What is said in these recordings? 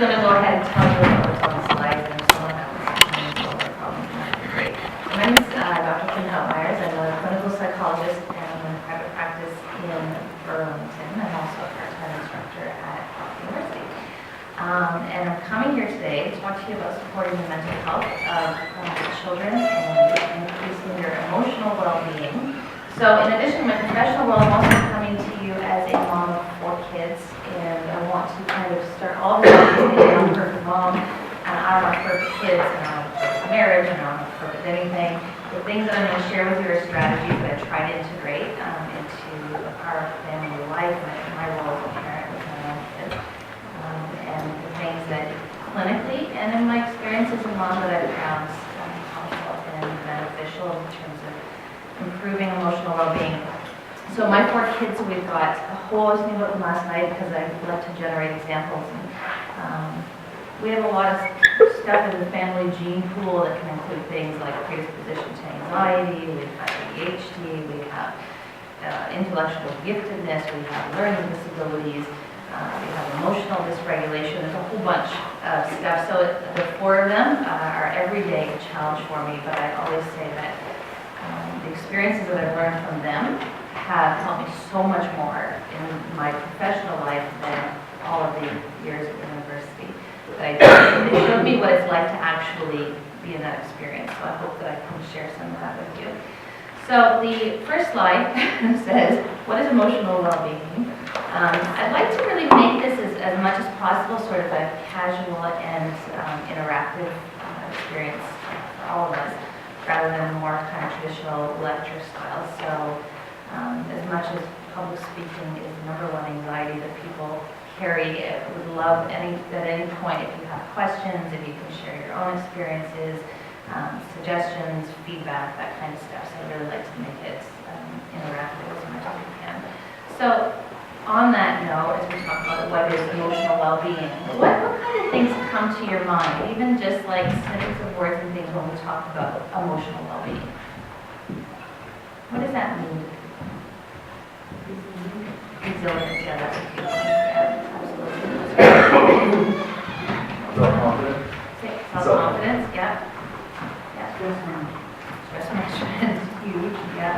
going to go ahead and tell you about what's on the slides, and if someone else can solve their problem, that would be great. My name is Dr. Kim Myers. I'm a clinical psychologist and I'm in private practice in Burlington. I'm also a part-time instructor at Halton University. And I'm coming here today to talk to you about supporting the mental health of children and increasing their emotional well-being. So in addition to my professional role, I'm also coming to you as a mom of 4 kids, and I want to kind of start all this off with being a perfect mom, and I don't want perfect kids, and I don't want perfect marriage, and I don't want perfect anything. The things that I'm going to share with you are strategies that I try to integrate into our family life and my role as a parent with my own kids, and the things that clinically and in my experience as a mom that I've found helpful and beneficial in terms of improving emotional well-being. So my 4 kids, we've got a whole, I was thinking about them last night because I love to generate examples. And, we have a lot of stuff in the family gene pool that can include things like predisposition to anxiety, we have ADHD, we have intellectual giftedness, we have learning disabilities, we have emotional dysregulation. There's a whole bunch of stuff. So the 4 of them are every day a challenge for me, but I always say that the experiences that I've learned from them have helped me so much more in my professional life than all of the years at university that I did. It showed me what it's like to actually be in that experience, so I hope that I can share some of that with you. So the first slide says, what is emotional well-being? I'd like to really make this as much as possible sort of a casual and interactive experience for all of us, rather than more kind of traditional lecture style. So as much as public speaking is the #1 anxiety that people carry, I would love at any point if you have questions, if you can share your own experiences, suggestions, feedback, that kind of stuff. So I really like to make it interactive as much as we can. So on that note, as we talk about what is emotional well-being, what kind of things come to your mind, even just like snippets of words and things when we talk about emotional well-being? What does that mean? Resilience, yeah, that's a few things. Yeah, absolutely. Self-confidence. Self-confidence, yeah. Stress management, huge, yeah.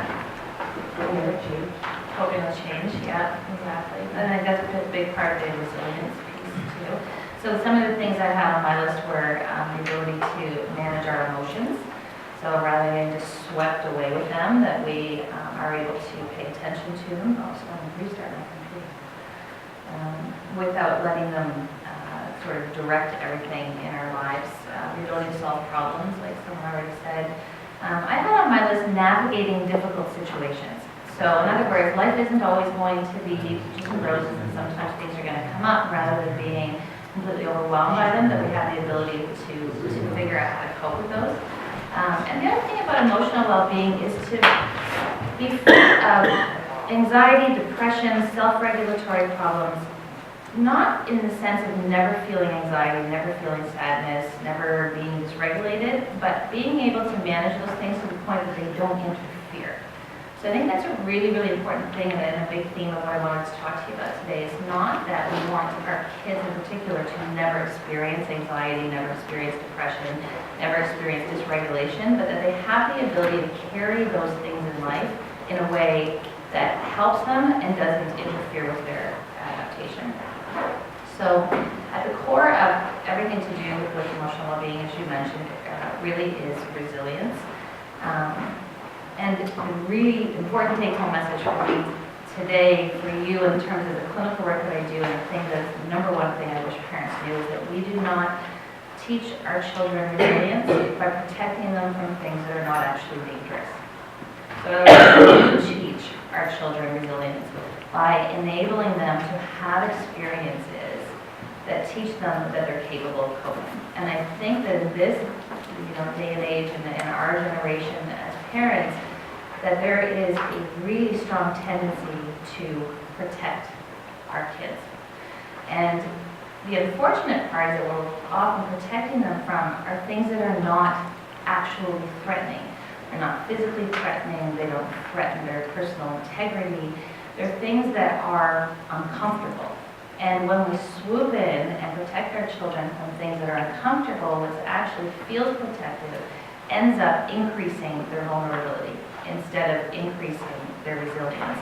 Coping with change, yeah, exactly. And I think that's a big part of the resilience piece too. So some of the things I had on my list were the ability to manage our emotions. So rather than just swept away with them, that we are able to pay attention to them. Oh, so I'm going to restart my computer. Without letting them sort of direct everything in our lives. The ability to solve problems, like someone already said. I had on my list navigating difficult situations. So in other words, life isn't always going to be peaches and roses, and sometimes things are going to come up rather than being completely overwhelmed by them, that we have the ability to figure out how to cope with those. And the other thing about emotional well-being is to be free of anxiety, depression, self-regulatory problems, not in the sense of never feeling anxiety, never feeling sadness, never being dysregulated, but being able to manage those things to the point that they don't interfere. So I think that's a really, really important thing, and a big theme of what I wanted to talk to you about today is not that we want our kids in particular to never experience anxiety, never experience depression, never experience dysregulation, but that they have the ability to carry those things in life in a way that helps them and doesn't interfere with their adaptation. So at the core of everything to do with emotional well-being, as you mentioned, really is resilience. And the really important take-home message for me today, for you in terms of the clinical work that I do, and the thing that's the #1 thing I wish parents knew, is that we do not teach our children resilience by protecting them from things that are not actually dangerous. So we teach our children resilience by enabling them to have experiences that teach them that they're capable of coping. And I think that in this day and age, and in our generation as parents, that there is a really strong tendency to protect our kids. And the unfortunate part is that we're often protecting them from are things that are not actually threatening. They're not physically threatening, they don't threaten their personal integrity. They're things that are uncomfortable. And when we swoop in and protect our children from things that are uncomfortable, what actually feels protective ends up increasing their vulnerability instead of increasing their resilience.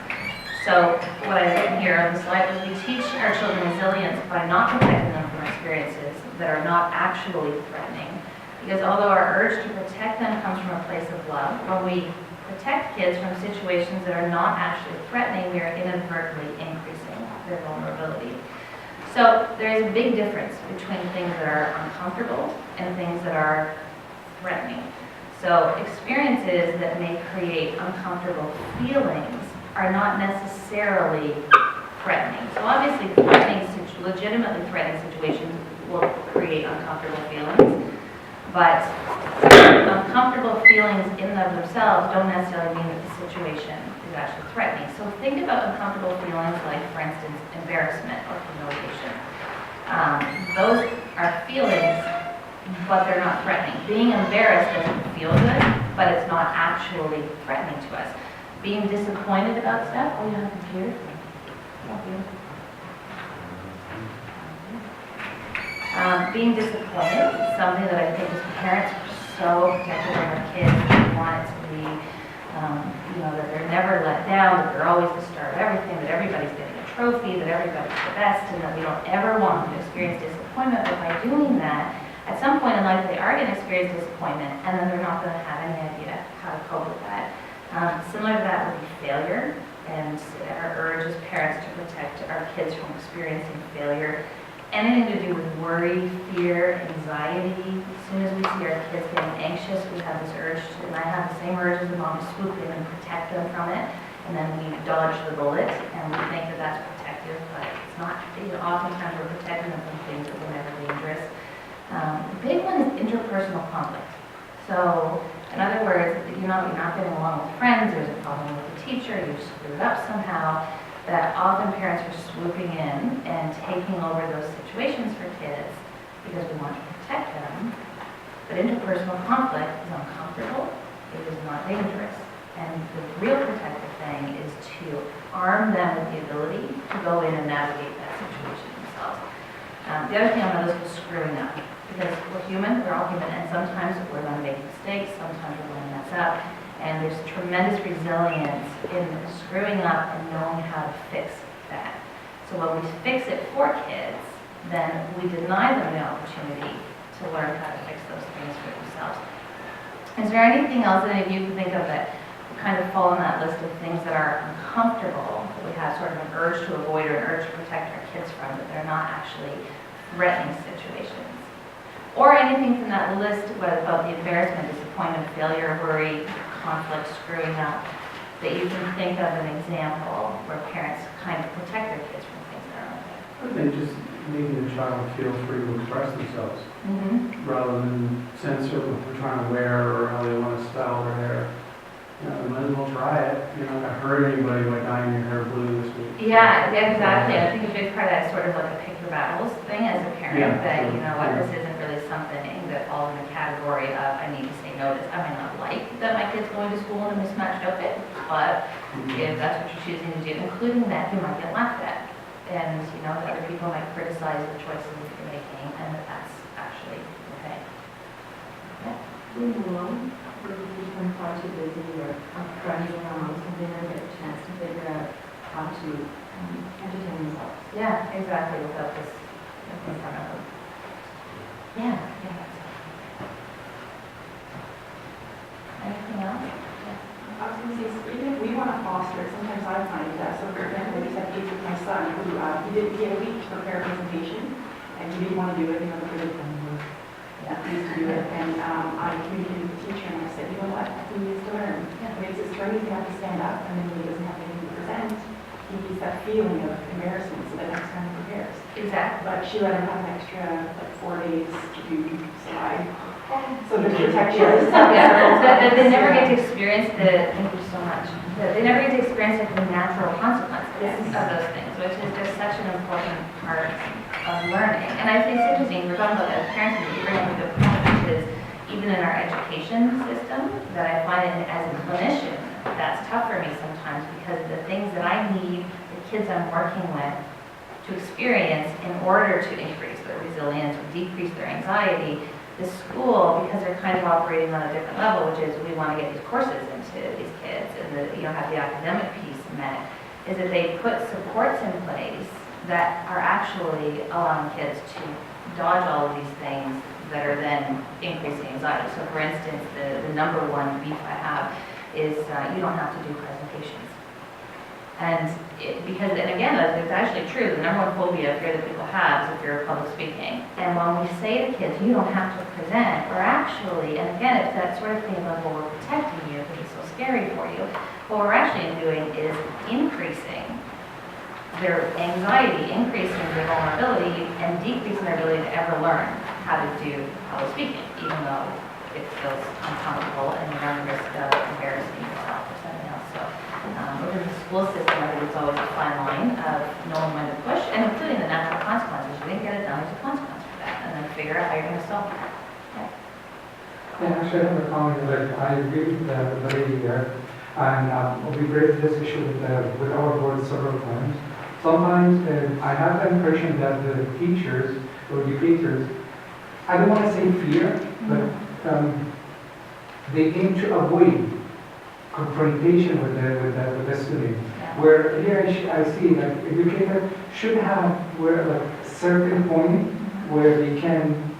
So what I've written here on the slide is we teach our children resilience by not protecting them from experiences that are not actually threatening. Because although our urge to protect them comes from a place of love, when we protect kids from situations that are not actually threatening, we are inadvertently increasing their vulnerability. So there is a big difference between things that are uncomfortable and things that are threatening. So experiences that may create uncomfortable feelings are not necessarily threatening. So obviously legitimately threatening situations will create uncomfortable feelings, but uncomfortable feelings in and of themselves don't necessarily mean that the situation is actually threatening. So think about uncomfortable feelings like, for instance, embarrassment or humiliation. Those are feelings, but they're not threatening. Being embarrassed doesn't feel good, but it's not actually threatening to us. Being disappointed about stuff, oh, you have a computer? Being disappointed is something that I think as parents are so protective of our kids. We want it to be, that they're never let down, that they're always the star of everything, that everybody's getting a trophy, that everybody's the best, and that we don't ever want them to experience disappointment. But by doing that, at some point in life, they are going to experience disappointment, and then they're not going to have any idea how to cope with that. Similar to that would be failure, and our urge as parents to protect our kids from experiencing failure. Anything to do with worry, fear, anxiety. As soon as we see our kids getting anxious, we have this urge to, and I have the same urge as the mom, to swoop in and protect them from it, and then we dodge the bullet, and we think that that's protective, but it's not. Oftentimes we're protecting them from things that were never dangerous. The big one is interpersonal conflict. So, in other words, you're not getting along with friends, there's a problem with the teacher, you screwed up somehow, that often parents are swooping in and taking over those situations for kids because we want to protect them. But interpersonal conflict is uncomfortable, it is not dangerous. And the real protective thing is to arm them with the ability to go in and navigate that situation themselves. The other thing on my list was screwing up. Because we're human, we're all human, and sometimes we're going to make mistakes, sometimes we're going to mess up, and there's tremendous resilience in screwing up and knowing how to fix that. So when we fix it for kids, then we deny them the opportunity to learn how to fix those things for themselves. Is there anything else that any of you can think of that would kind of fall on that list of things that are uncomfortable, that we have sort of an urge to avoid or an urge to protect our kids from, that they're not actually threatening situations? Or anything from that list about the embarrassment, disappointment, failure, worry, conflict, screwing up, that you can think of an example where parents kind of protect their kids from things that aren't okay. I think just making the child feel free to express themselves, rather than censor what they're trying to wear or how they want to style their hair. They might as well try it. You're not going to hurt anybody by dyeing your hair blue this week. Yeah, exactly. I think a big part of that is sort of like a pick your battles thing as a parent, that, this isn't really something that falls in the category of I need to say no to this. I may not like that my kid's going to school in a mismatched outfit, but if that's what you're choosing to do, including that, you might get laughed at. And, that other people might criticize the choices that you're making, and that's actually okay. Yeah. When you become far too busy or running around, something they get a chance to figure out how to entertain themselves. Yeah, exactly, without this in front of them. Yeah. Anything else? I was going to say, even if we want to foster it, sometimes I find that. So, for example, I just had kids with my son who he had a week to prepare a presentation, and he didn't want to do it. The kid needs to do it. And I communicated with the teacher, and I said, you know what? He needs to learn. When it's his turn, he's going to have to stand up, and then when he doesn't have anything to present, he gets that feeling of embarrassment, so the next time he prepares. Exactly. But she let him have an extra 4 days to do slide. So there's protection. They never get to experience thank you so much. They never get to experience the natural consequences of those things, which is just such an important part of learning. And I think it's interesting, we're talking about that as parents, and you bring up a good point, which is even in our education system, that I find it as a clinician, that's tough for me sometimes, because the things that I need the kids I'm working with to experience in order to increase their resilience or decrease their anxiety. The school, because they're kind of operating on a different level, which is we want to get these courses into these kids and have the academic piece met, is that they put supports in place that are actually allowing kids to dodge all of these things that are then increasing anxiety. So for instance, the number one beef I have is you don't have to do presentations. And again, it's actually true, the number one phobia fear that people have is if you're public speaking. And when we say to kids, you don't have to present, we're actually, and again, it's that sort of thing of, well, we're protecting you because it's so scary for you. What we're actually doing is increasing their anxiety, increasing their vulnerability, and decreasing their ability to ever learn how to do public speaking, even though it feels uncomfortable and you run the risk of embarrassing yourself or something else. So within the school system, I think it's always a fine line of knowing when to push, and including the natural consequences. You didn't get it done, there's a consequence for that, and then figure out how you're going to solve that. Yeah, actually, I have a comment that I agree with the lady there, and we raised this issue with our board several times. Sometimes I have the impression that the teachers or educators, I don't want to say fear, but they aim to avoid confrontation with the student. Yeah. Where here I see like educators should have like a certain point where they can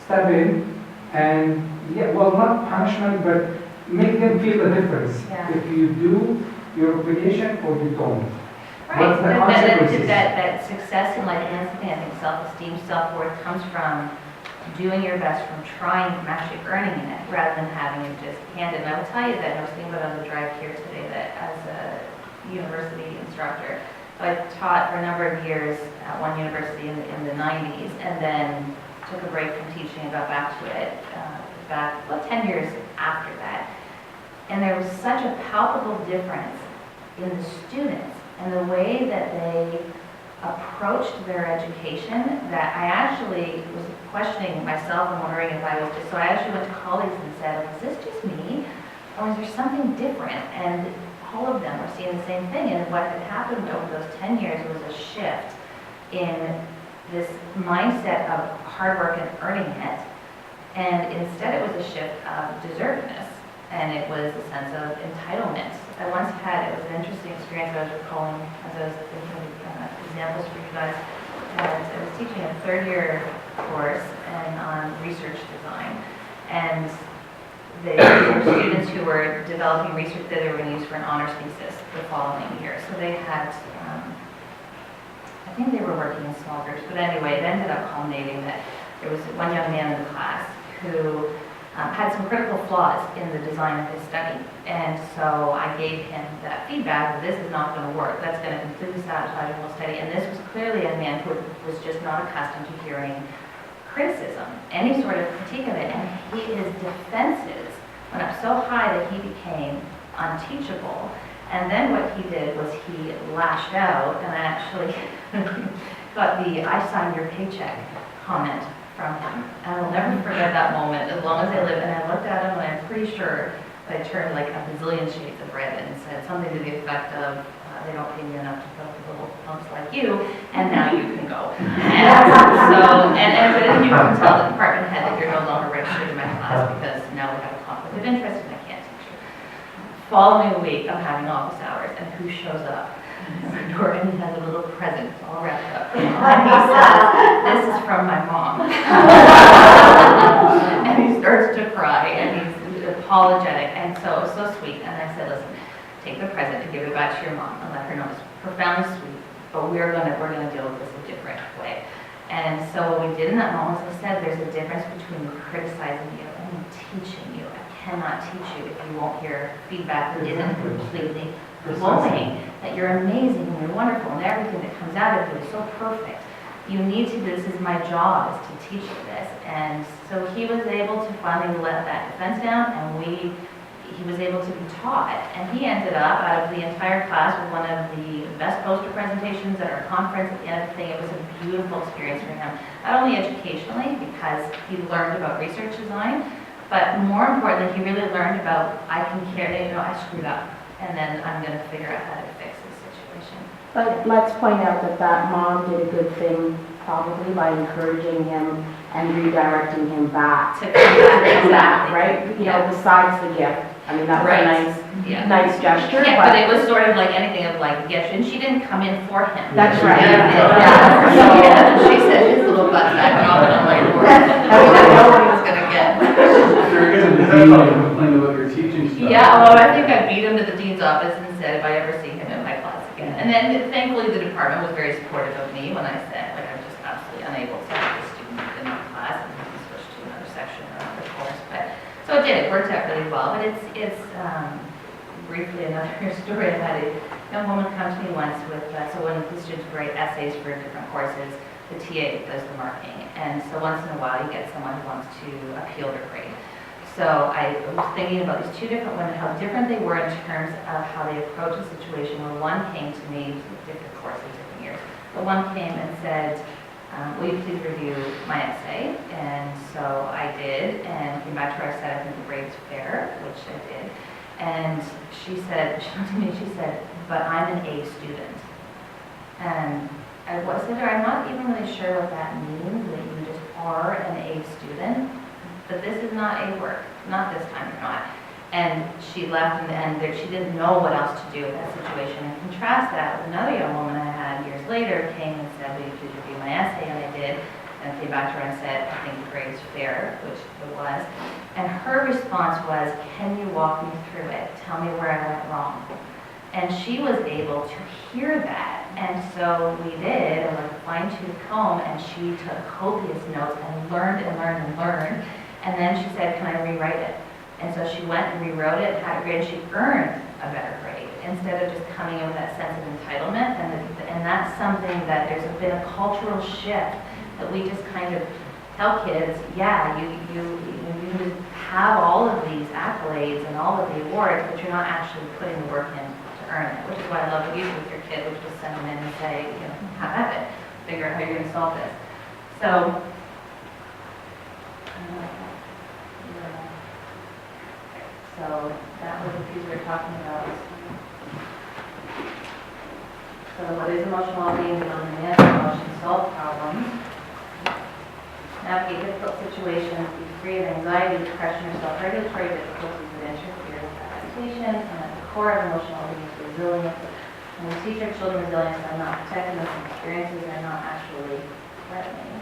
step in and not punishment, but make them feel the difference. Yeah. If you do your obligation or you don't. Right, What's the consequences? that success in life, and that's the thing, I think self-esteem, self-worth comes from doing your best, from trying, from actually earning it, rather than having it just handed. And I will tell you that I was thinking about on the drive here today that as a university instructor, I taught for a number of years at one university in the 90s, and then took a break from teaching and got back to it back 10 years after that. And there was such a palpable difference in the students and the way that they approached their education that I actually was questioning myself and wondering if I was just, so I actually went to colleagues and said, is this just me? Or is there something different? And all of them were seeing the same thing. And what had happened over those 10 years was a shift in this mindset of hard work and earning it. And instead it was a shift of deservedness. And it was a sense of entitlement. I once had, it was an interesting experience I was recalling as I was thinking of examples for you guys. I was teaching a third-year course on research design. And they were students who were developing research that they were going to use for an honors thesis the following year. So they had, I think they were working in small groups, but anyway, it ended up culminating that there was one young man in the class who had some critical flaws in the design of his study. And so I gave him that feedback that this is not going to work. That's going to completely sabotage the whole study. And this was clearly a man who was just not accustomed to hearing criticism, any sort of critique of it. And his defenses went up so high that he became unteachable. And then what he did was he lashed out, and I actually got the "I signed your paycheck" comment from him. And I will never forget that moment as long as I live. And I looked at him, and I'm pretty sure I turned like a bazillion shades of red and said something to the effect of, they don't pay me enough to fill little punks like you, and now you can go. And but you can tell the department head that you're no longer registered in my class because now we have a conflict of interest and I can't teach you. Following week, I'm having office hours, and who shows up? The door, and he has a little present all wrapped up. And he says, "This is from my mom." And he starts to cry, and he's apologetic, and so it was so sweet. And I said, "Listen, take the present and give it back to your mom and let her know it's profoundly sweet, but we're gonna deal with this a different way." And so what we did in that moment, as I said, there's a difference between criticizing you and teaching you. I cannot teach you if you won't hear feedback that isn't completely glowing, that you're amazing and you're wonderful and everything that comes out of you is so perfect. You need to, this is my job, is to teach you this. And so he was able to finally let that defense down, and he was able to be taught. And he ended up, out of the entire class, with one of the best poster presentations at our conference at the end of the thing. It was a beautiful experience for him, not only educationally, because he learned about research design, but more importantly, he really learned about, I can carry, I screwed up. and then I'm gonna figure out how to fix this situation. But let's point out that that mom did a good thing probably by encouraging him and redirecting him back. To come back, To that, exactly. right? You know, besides the gift. I mean, that was Right. a nice, Yeah. nice gesture, Yeah, but but it was sort of like anything of like, yes, and she didn't come in for him. that's right. Yeah. So she said his little butt back off, and I'm like, "Lord, I didn't know what he was gonna get." There is a dean that complain about your teaching stuff. Yeah, well, I think I beat him to the dean's office and said if I ever see him in my class again. And then thankfully the department was very supportive of me when I said, like, I'm just absolutely unable to have this student in my class and he switched to another section or another course. But, so it did, it worked out really well, but it's briefly another story. I had a young woman come to me once with, so when the students write essays for different courses, the TA does the marking. And so once in a while you get someone who wants to appeal their grade. So I was thinking about these two different women, how different they were in terms of how they approached the situation. Where one came to me with different courses, different years. But one came and said, will you please review my essay? And so I did, and came back to her, I said, I think the grade's fair, which I did. And she said, she looked at me, she said, but I'm an A student. And I said to her, I'm not even really sure what that means, that you just are an A student. But this is not A work, not this time you're not. And she left and she didn't know what else to do with that situation. And contrast that with another young woman I had years later came and said, will you please review my essay? And I did. And I came back to her and said, I think the grade's fair, which it was. And her response was, can you walk me through it? Tell me where I went wrong. And she was able to hear that. And so we did, like a fine-tooth comb, and she took copious notes and learned and learned and learned. And then she said, can I rewrite it? And so she went and rewrote it, had a grade, and she earned a better grade instead of just coming in with that sense of entitlement. And that's something that there's been a cultural shift that we just kind of tell kids, yeah, you can just have all of these accolades and all of the awards, but you're not actually putting the work in to earn it, which is what I love what you do with your kid, which is send them in and say, you know, have at it, figure out how you're going to solve this. So, so that was the piece we were talking about. So what is emotional well-being? Manage emotions, solve problems, navigate difficult situations, be free of anxiety, depression, or self-regulatory difficulties that interfere with adaptation, and at the core of emotional well-being is resilience. When we teach our children resilience, they're not protecting us from experiences they're not actually threatening.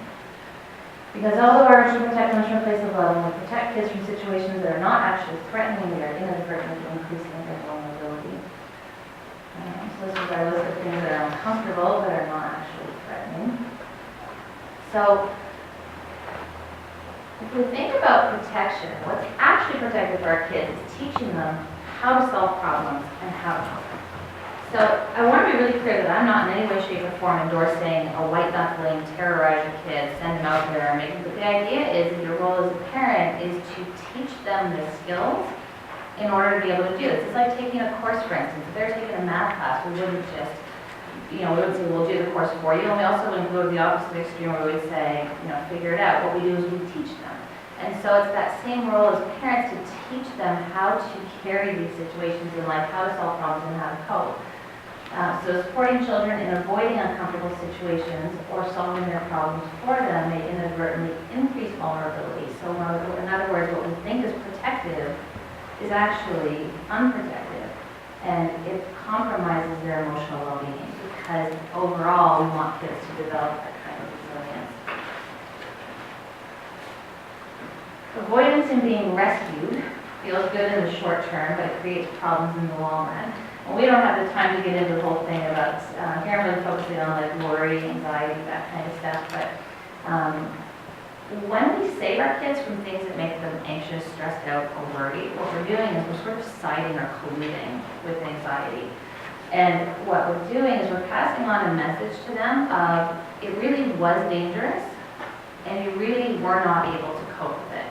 Because although our should protect them from a place of love, when we protect kids from situations that are not actually threatening, we are inadvertently increasing their vulnerability. So this is our list of things that are uncomfortable but are not actually threatening. So if we think about protection, what's actually protective for our kids is teaching them how to solve problems and how to help them. So I want to be really clear that I'm not in any way, shape, or form endorsing a white-knuckling, terrorize your kids, send them out there, but the idea is that your role as a parent is to teach them the skills in order to be able to do this. It's like taking a course, for instance. If they're taking a math class, we wouldn't just, we wouldn't say, we'll do the course for you. And we also wouldn't go to the opposite extreme where we would say, figure it out. What we do is we teach them. And so it's that same role as parents to teach them how to carry these situations in life, how to solve problems and how to cope. So supporting children in avoiding uncomfortable situations or solving their problems for them may inadvertently increase vulnerability. So in other words, what we think is protective is actually unprotective, and it compromises their emotional well-being because overall we want kids to develop that kind of resilience. Avoidance in being rescued feels good in the short term, but it creates problems in the long run. Well, we don't have the time to get into the whole thing about, here I'm really focusing on like worry, anxiety, that kind of stuff, but when we save our kids from things that make them anxious, stressed out, or worried, what we're doing is we're sort of siding or colluding with anxiety. And what we're doing is we're passing on a message to them of, it really was dangerous, and you really were not able to cope with it.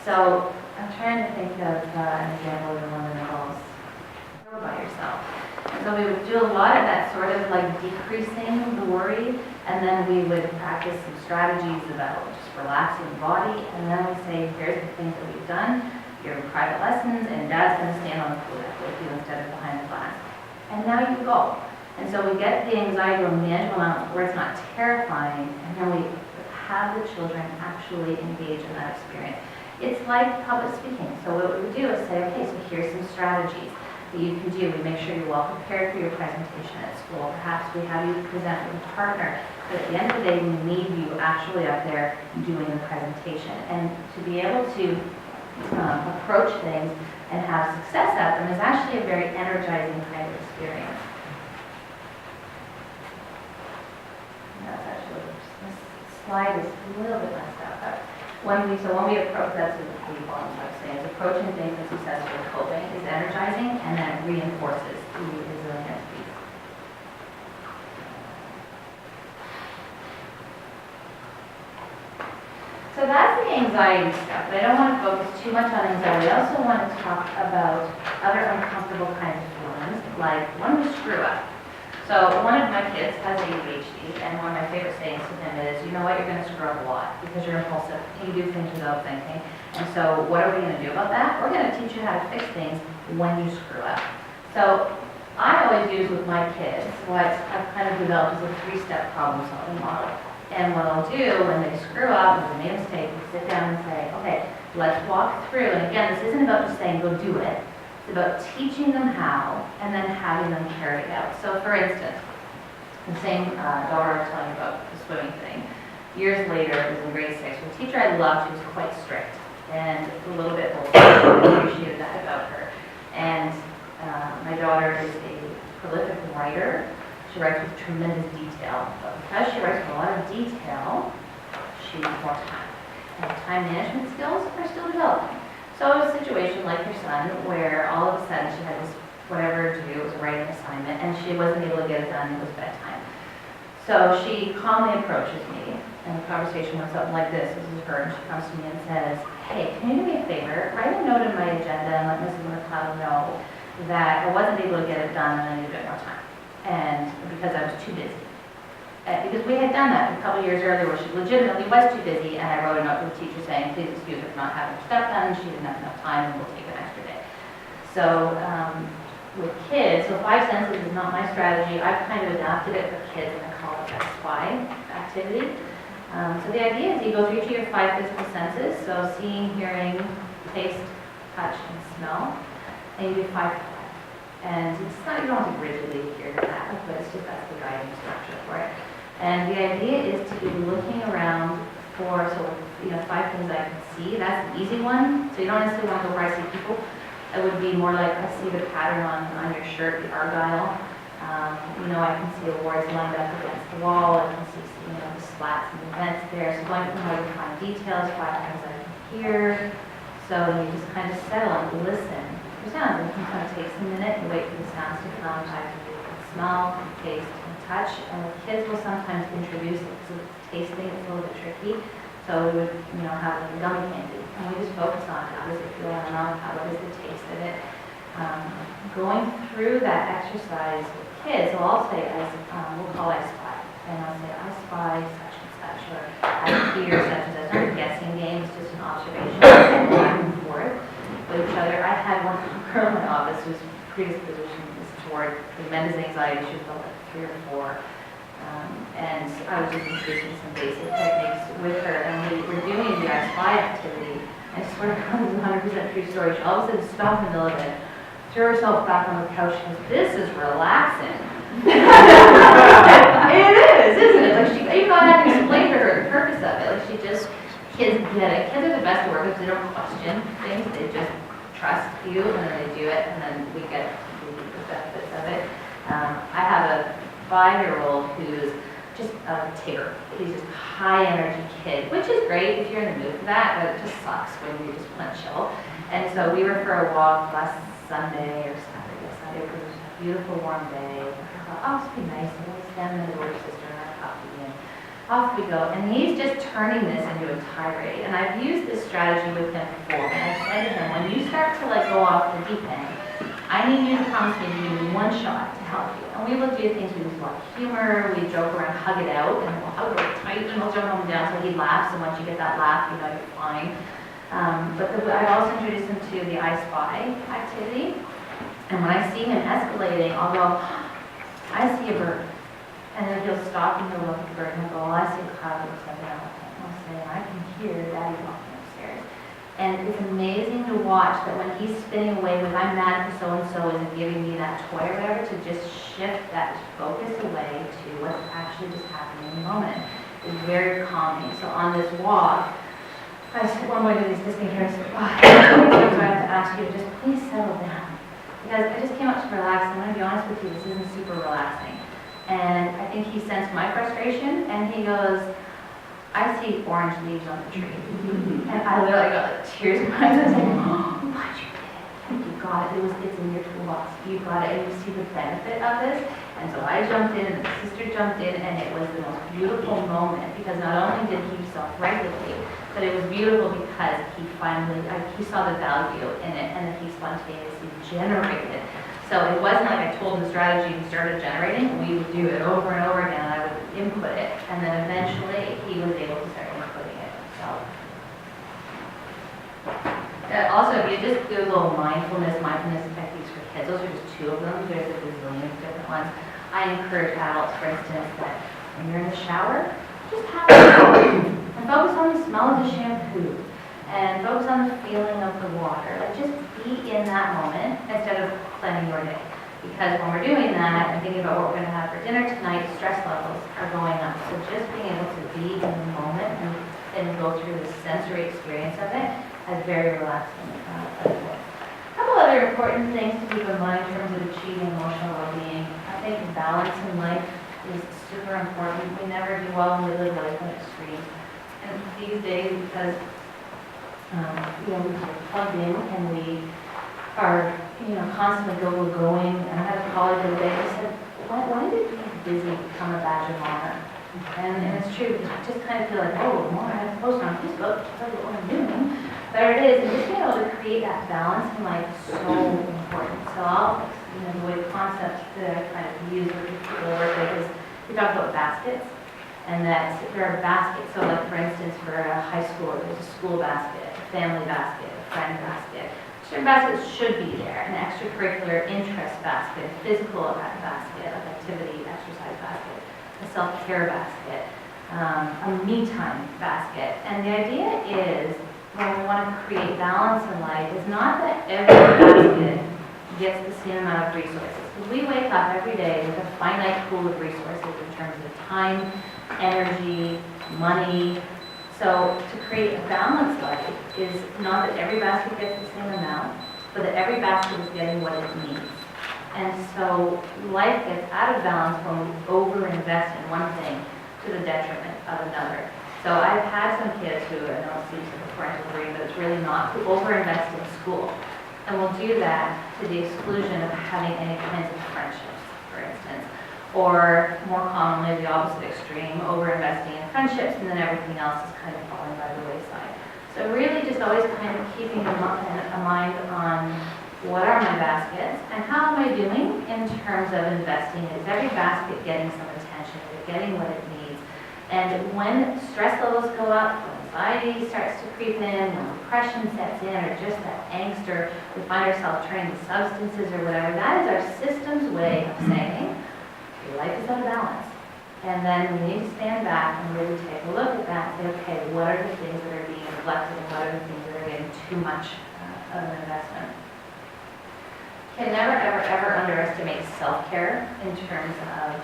So I'm trying to think of an example of one that involves by yourself. And so we would do a lot of that sort of like decreasing the worry, and then we would practice some strategies about just relaxing the body, and then we say, here's the things that we've done, your private lessons, and Dad's going to stand on the pool deck with you instead of behind how do you go? And so we get the anxiety or manageable amount where it's not terrifying, and then we have the children actually engage in that experience. It's like public speaking. So what we do is say, okay, so here's some strategies that you can do. We make sure you're well prepared for your presentation at school. Perhaps we have you present with a partner. But at the end of the day, we need you actually out there doing the presentation. And to be able to approach things and have success at them is actually a very energizing kind of experience. That's actually, this slide is a little bit messed up. But when we approach, that's what the people I'm saying, is approaching things and successfully coping is energizing, and then it reinforces the resilience piece. So that's the anxiety stuff, but I don't want to focus too much on anxiety. I also want to talk about other uncomfortable kinds of feelings, like when we screw up. So one of my kids has ADHD, and one of my favorite sayings to him is, you know what, you're going to screw up a lot because you're impulsive. You do things without thinking. And so what are we going to do about that? We're going to teach you how to fix things when you screw up. So I always use with my kids what I've kind of developed as a 3-step problem solving model. And what I'll do when they screw up, when they make a mistake, we sit down and say, okay, let's walk through. And again, this isn't about just saying, go do it. It's about teaching them how and then having them carry it out. So for instance, the same daughter I was telling you about the swimming thing. Years later, it was in grade 6. The teacher I loved, she was quite strict and a little bit old. I appreciated that about her. And my daughter is a prolific writer. She writes with tremendous detail. But because she writes with a lot of detail, she needs more time. And time management skills are still developing. So it was a situation like your son where all of a sudden she had this whatever to do, it was a writing assignment, and she wasn't able to get it done, it was bedtime. So she calmly approaches me, and the conversation went something like this. This is her, and she comes to me and says, hey, can you do me a favor? Write a note in my agenda and let Mrs. McLeod know that I wasn't able to get it done and I need a bit more time. And because I was too busy. Because we had done that a couple years earlier where she legitimately was too busy, and I wrote a note to the teacher saying, please excuse her for not having her stuff done, she didn't have enough time, and we'll take an extra day. So with kids, so 5 senses is not my strategy. I've kind of adapted it for kids, and I call it a SPY activity. So the idea is you go through each of your 5 physical senses, so seeing, hearing, taste, touch, and smell, and you do 5 for 5. And it's not, you don't have to rigidly adhere to that, but it's just that's the guiding structure for it. And the idea is to be looking around for, so 5 things I can see. That's the easy one. So you don't necessarily want to go where I see people. It would be more like I see the pattern on your shirt, the argyle. I can see awards lined up against the wall. I can see the slats and the vents there. So going through how you find details, 5 things I can hear. So you just kind of settle and listen for sounds. And it kind of takes a minute. You wait for the sounds to come. I can smell, taste, touch, and the kids will sometimes introduce it, so tasting is a little bit tricky. So we would, have like a gummy candy, and we just focus on how does it feel in the mouth, what is the taste of it. Going through that exercise with kids, so I'll say, we'll call I spy, and I'll say, I spy such and such, or I hear such and such. It's not a guessing game, it's just an observation, back and forth with each other. I had one girl in my office whose predisposition was toward tremendous anxiety. She felt like 3 or 4. And I was just introducing some basic techniques with her, and we were doing the I Spy activity. I swear to God, this is a 100% true story. She all of a sudden stopped in the middle of it, threw herself back on the couch, and goes, this is relaxing. It is, isn't it? Like even though I had to explain to her the purpose of it, kids get it. Kids are the best to work with. They don't question things. They just trust you, and then they do it, and then we get the benefits of it. I have a 5-year-old who's just a tigger. He's just a high energy kid, which is great if you're in the mood for that, but it just sucks when you just want to chill. And so we were for a walk last Sunday or Saturday. It was a beautiful warm day. I thought, oh, this would be nice. And we stand in the older sister and our coffee, and off we go. And he's just turning this into a tirade. And I've used this strategy with him before. And I've said to him, when you start to go off the deep end, I need you to promise me to give me 1 shot to help you. And we will do things, we use a lot of humor, we joke around, hug it out, and we'll hug it tight, and we'll jump him down so he laughs, and once you get that laugh, you're fine. I also introduced him to the I Spy activity, and when I see him escalating, I'll go, I see a bird. And then he'll stop and he'll look at the bird and he'll go, well, I see a cloud that looks like an elephant. And I'll say, I can hear Daddy walking upstairs. And it's amazing to watch that when he's spinning away with, I'm mad at so-and-so isn't giving me that toy or whatever, to just shift that focus away to what's actually just happening in the moment. It's very calming. So on this walk, I said, one morning he's just here and said, oh, I have to ask you to just please settle down. Because I just came out to relax, and I'm going to be honest with you, this isn't super relaxing. And I think he sensed my frustration, and he goes, I see orange leaves on the tree. And I literally got like tears in my eyes. I was like, oh, why'd you get it? You got it. It's in your toolbox. You got it, and you see the benefit of this. And so I jumped in, and the sister jumped in, and it was the most beautiful moment, because not only did he self-regulate, but it was beautiful because he finally, he saw the value in it, and that he spontaneously generated. So it wasn't like I told him the strategy and started generating. We would do it over and over again, and I would input it. And then eventually, he was able to start inputting it himself. Also, if you just Google mindfulness techniques for kids, those are just two of them. There's a bazillion different ones. I encourage adults, for instance, that when you're in the shower, just have a shower and focus on the smell of the shampoo and focus on the feeling of the water. Like, just be in that moment instead of planning your day. Because when we're doing that and thinking about what we're going to have for dinner tonight, stress levels are going up. So just being able to be in the moment and go through the sensory experience of it is very relaxing. A couple other important things to keep in mind in terms of achieving emotional well-being. I think balance in life is super important. We never do well when we live life in extremes. And these days, because we're plugged in and we are, constantly going. And I had a colleague the other day who said, why did being busy become a badge of honor? And it's true, because I just kind of feel like, oh, more I have to post on Facebook to tell you what I'm doing. There it is, and just being able to create that balance in life is so important. So the way the concept that I kind of use with people I work with is, we talk about baskets, and that there are baskets. So like, for instance, for a high schooler, there's a school basket, a family basket, a friend basket. Certain baskets should be there, an extracurricular interest basket, a physical basket, like activity, exercise basket, a self-care basket, a me time basket. And the idea is, when we want to create balance in life, is not that every basket gets the same amount of resources. Because we wake up every day with a finite pool of resources in terms of time, energy, money. So to create a balanced life is not that every basket gets the same amount, but that every basket is getting what it needs. And so life gets out of balance when we over-invest in one thing to the detriment of another. So I've had some kids who, I know it seems like a parental dream, but it's really not, who over-invest in school. And will do that to the exclusion of having any kinds of friendships, for instance. Or more commonly, the opposite extreme, over-investing in friendships, and then everything else is kind of falling by the wayside. So really just always kind of keeping a mind on what are my baskets, and how am I doing in terms of investing? Is every basket getting some attention? Is it getting what it needs? And when stress levels go up, when anxiety starts to creep in, when depression sets in, or just that angst, or we find ourselves turning to substances or whatever, that is our system's way of saying, your life is out of balance. And then we need to stand back and really take a look at that and say, okay, what are the things that are being neglected, and what are the things that are getting too much of an investment? Can never, ever, ever underestimate self-care in terms of,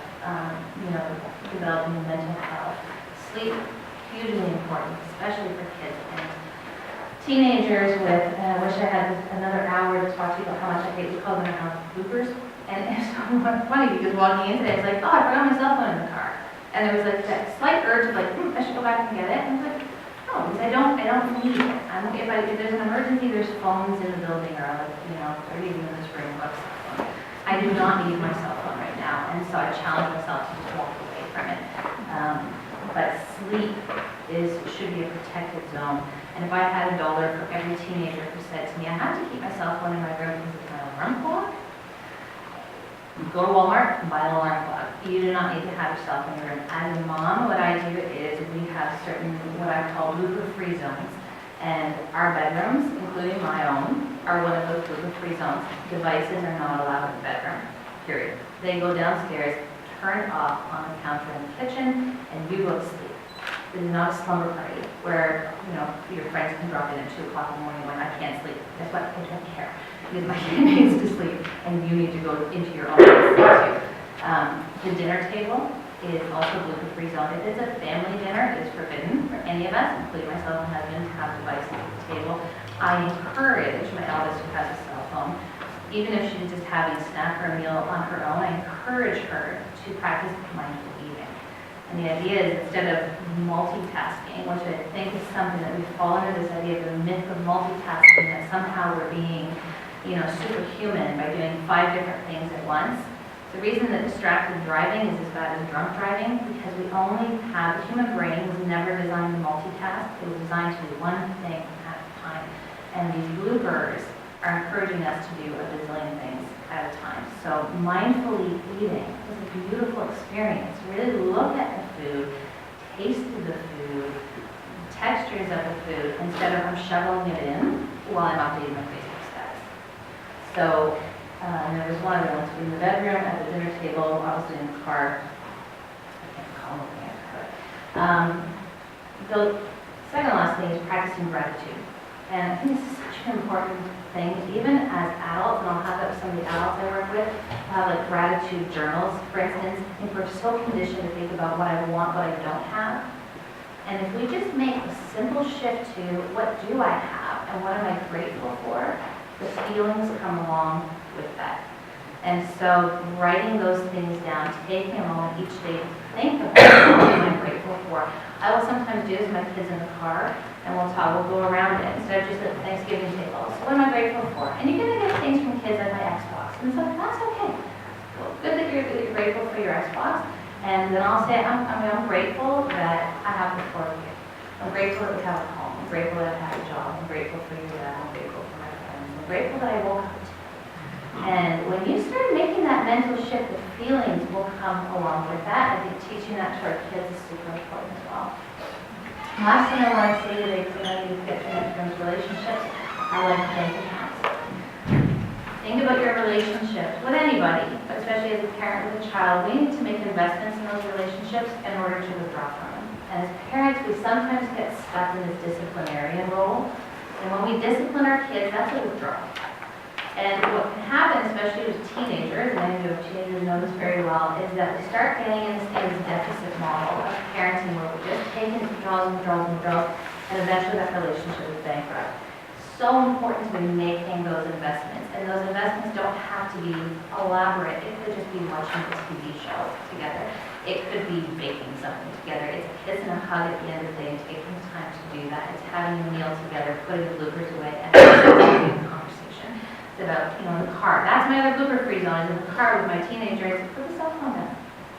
developing mental health. Sleep, hugely important, especially for kids and teenagers with, I wish I had another hour to talk to you about how much I hate, we call them house bloopers. And it's so funny because walking in today, it's like, oh, I forgot my cell phone in the car. And there was like that slight urge of like, I should go back and get it. And I was like, no, because I don't need it. If there's an emergency, there's phones in the building, or like, or even in this room, what's the phone? I do not need my cell phone right now. And so I challenge myself to just walk away from it. But sleep should be a protected zone. And if I had $1 for every teenager who said to me, I have to keep my cell phone in my room because it's my alarm clock, you go to Walmart and buy an alarm clock. You do not need to have your cell phone in your room. As a mom, what I do is we have certain, what I call blooper-free zones. And our bedrooms, including my own, are one of those blooper-free zones. Devices are not allowed in the bedroom. period. They go downstairs, turn it off on the counter in the kitchen, and you go to sleep. It is not a slumber party where, your friends can drop in at 2 o'clock in the morning when I can't sleep. Guess what? I don't care. Because my kid needs to sleep, and you need to go into your own sleep too. The dinner table is also gluten-free zone. If it's a family dinner, it is forbidden for any of us, including myself and husband, to have devices at the table. I encourage my eldest, who has a cell phone, even if she's just having a snack or a meal on her own, I encourage her to practice mindful eating. And the idea is, instead of multitasking, which I think is something that we fall under this idea of the myth of multitasking, that somehow we're being, superhuman by doing 5 different things at once. The reason that distracted driving is as bad as drunk driving, because we only have, the human brain was never designed to multitask. It was designed to do one thing at a time. And these bloopers are encouraging us to do a bazillion things at a time. So mindfully eating is a beautiful experience. Really look at the food, taste the food, textures of the food, instead of I'm shoveling it in while I'm updating my Facebook status. So, and there was one other one, in the bedroom, at the dinner table, obviously in the car. I can't recall looking at it. The second last thing is practicing gratitude. And I think this is such an important thing, even as adults, and I'll have that with some of the adults I work with, have like gratitude journals, for instance. I think we're so conditioned to think about what I want, what I don't have. And if we just make a simple shift to what do I have and what am I grateful for, the feelings come along with that. And so writing those things down, taking a moment each day to think about what am I grateful for. I will sometimes do this with my kids in the car, and we'll go around it instead of just at the Thanksgiving table. So what am I grateful for? And you're going to get things from kids like my Xbox. And so that's okay. Well, good that you're grateful for your Xbox. And then I'll say, I'm grateful that I have the 4 kids. I'm grateful that we have a home. I'm grateful that I have a job. I'm grateful for your dad. I'm grateful for my friends. I'm grateful that I woke up today. And when you start making that mental shift, the feelings will come along with that. I think teaching that to our kids is super important as well. Last thing I want to say today, because I know you get to relationships, I like bank accounts. Think about your relationships with anybody, but especially as a parent with a child. We need to make investments in those relationships in order to withdraw from them. And as parents, we sometimes get stuck in this disciplinarian role. And when we discipline our kids, that's a withdrawal. And what can happen, especially with teenagers, and many of you teenagers know this very well, is that we start getting into this deficit model of parenting where we're just taking withdrawals and withdrawals and withdrawals, and eventually that relationship is bankrupt. So important to be making those investments, and those investments don't have to be elaborate. It could just be watching a TV show together. It could be baking something together. It's a kiss and a hug at the end of the day, and taking time to do that. It's having a meal together, putting the bloopers away, and having a conversation. It's about, in the car. That's my other blooper-free zone, is in the car with my teenagers. Put the cell phone down.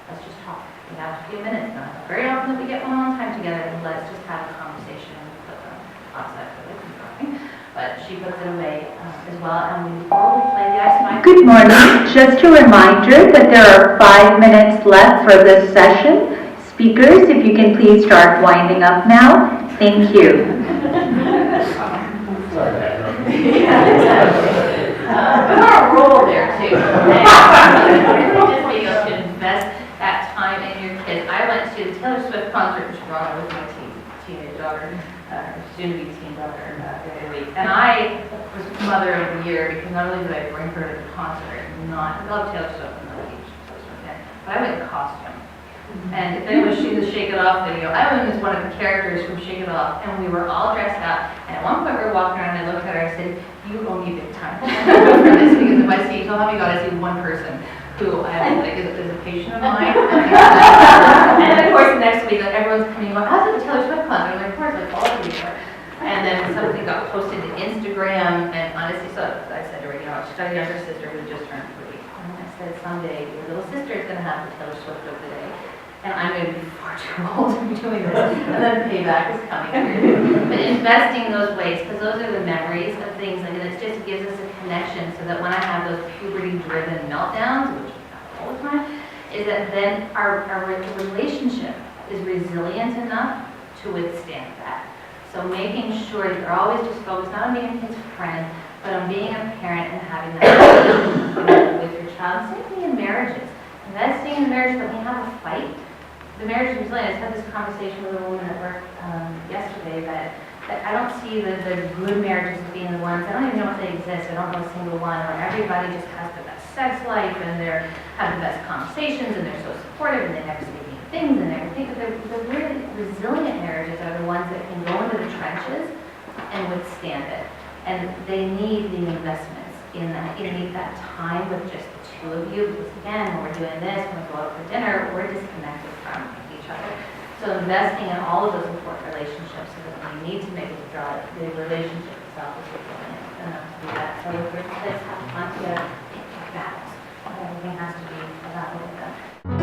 Let's just talk. We have a few minutes now. Very often that we get one-on-one time together, and let's just have a conversation and put them outside for the talking. But she puts it away as well, and before we play the Ice Mike. Good morning. Just a reminder that there are 5 minutes left for this session. Speakers, if you can please start winding up now. Thank you. We're on a roll there too. Just be able to invest that time in your kids. I went to the Taylor Swift concert in Toronto with my teenage daughter, soon-to-be teen daughter, the other week. And I was Mother of the Year because not only did I bring her to the concert, I love Taylor Swift and I love Taylor Swift, but I went in costume. And if anyone's seen the Shake It Off video, I went as one of the characters from Shake It Off, and we were all dressed up. And at one point we were walking around, and I looked at her and I said, "You owe me big time for this, because if I see, so help me God, I see one person who I have, like, is a patient of mine." And then of course the next week, like, everyone's coming up, "How's it the Taylor Swift concert?" And of course, like, all of you are. And then something got posted to Instagram, and honestly, so I said to her, she's got a younger sister who just turned 3. And I said, someday your little sister is going to have the Taylor Swift of the day. And I'm going to be far too old to be doing this, and then payback is coming. But investing in those ways, because those are the memories of things, and it just gives us a connection so that when I have those puberty-driven meltdowns, which happen all the time, is that then our relationship is resilient enough to withstand that. So making sure that you're always just focused not on being a kid's friend, but on being a parent and having that relationship with your child. Same thing in marriage. in the marriage that we have a fight, the marriage is resilient. I had this conversation with a woman at work yesterday that I don't see the good marriages as being the ones, I don't even know if they exist, I don't know a single one, where everybody just has the best sex life and they're have the best conversations and they're so supportive and they never say mean things and everything. But the really resilient marriages are the ones that can go into the trenches and withstand it. And they need the investments in that. You need that time with just the two of you, because again, when we're doing this, when we go out for dinner, we're disconnected from each other. So investing in all of those important relationships so that when you need to make a withdrawal, the relationship itself is resilient enough to do that. So let's have fun together, pick battles. Everything has to be about a little bit.